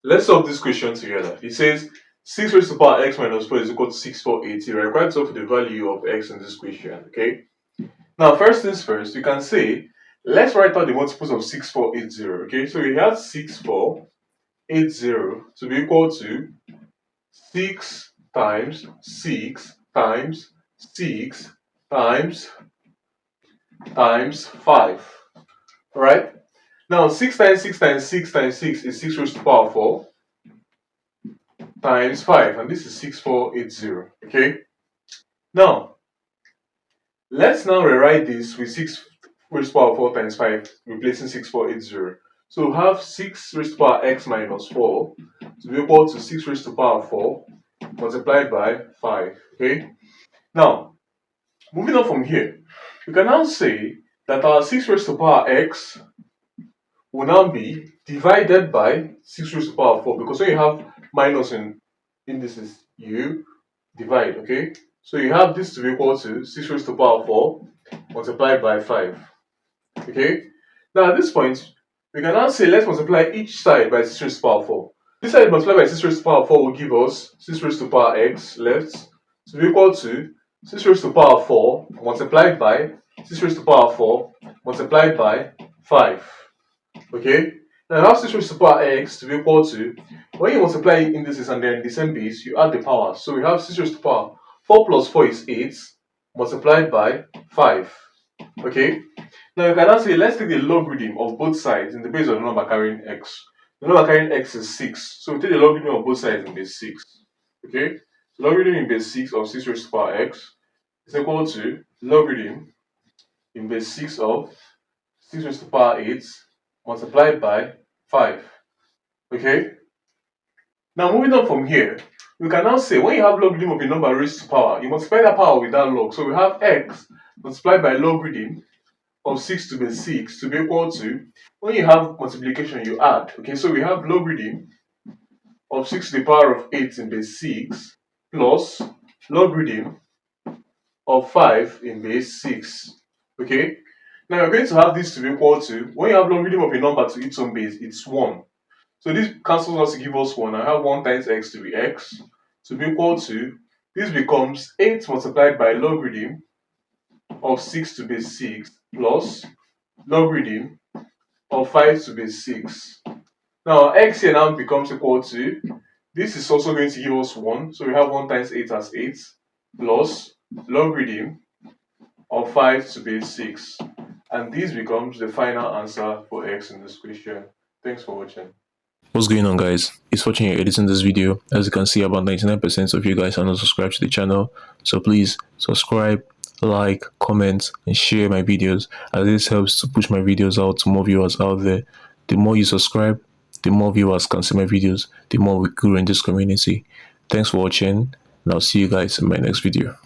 Let's solve this question together. It says 6 raised to the power x minus 4 is equal to 6480. We're required to solve for the value of x in this question. Okay. Now, first things first, you can say, let's write out the multiples of 6480. Okay, so we have 6480 to be equal to 6 times 6 times 6 times 5. Alright? Now 6 times 6 times 6 times 6 is 6 raised to the power 4 times 5, and this is 6480. Okay? Now, let's now rewrite this with 6 raised to the power 4 times 5, replacing 6480. So we have 6 raised to the power x minus 4 to be equal to 6 raised to the power 4 multiplied by 5. Okay? Now, moving on from here, we can now say that our 6 raised to the power x will now be divided by 6 raised to the power 4, because when you have minus in indices, you divide. Okay, so you have this to be equal to 6 raised to the power 4 multiplied by 5. Okay, now at this point, we can now say let's multiply each side by 6 raised to the power 4. This side multiplied by 6 raised to the power 4 will give us 6 raised to the power x left to be equal to 6 raised to the power 4 multiplied by 6 raised to the power 4 multiplied by 5. Okay, now I have 6 raised to the power x to be equal to, when you multiply indices and they're in the same base, you add the power. So we have 6 raised to the power 4 plus 4 is 8 multiplied by 5. Okay, now you can now say let's take the logarithm of both sides in the base of the number carrying x. The number carrying x is 6, so we take the logarithm of both sides in base 6. Okay, so logarithm in base 6 of 6 raised to the power x is equal to logarithm in base 6 of 6 raised to the power 8 multiplied by 5. Okay, now moving on from here, we can now say when you have logarithm of a number raised to power, you multiply that power with that log. So we have x multiplied by logarithm of 6 to base 6 to be equal to, when you have multiplication, you add. Okay, so we have logarithm of 6 to the power of 8 in base 6 plus logarithm of 5 in base 6. Okay, now you're going to have this to be equal to, when you have logarithm of a number to its own base, it's 1. So this cancels out to give us 1. I have 1 times x to be x to be equal to, this becomes 8 multiplied by logarithm of 6 to base 6 plus logarithm of 5 to base 6. Now x here now becomes equal to, this is also going to give us 1. So we have 1 times 8 as 8 plus logarithm of 5 to base 6. And this becomes the final answer for x in this question. Thanks for watching. What's going on, guys? It's Fortune here editing this video. As you can see, about 99% of you guys are not subscribed to the channel, so please subscribe, like, comment, and share my videos, as this helps to push my videos out to more viewers out there. The more you subscribe, the more viewers can see my videos, the more we grow in this community. Thanks for watching, and I'll see you guys in my next video.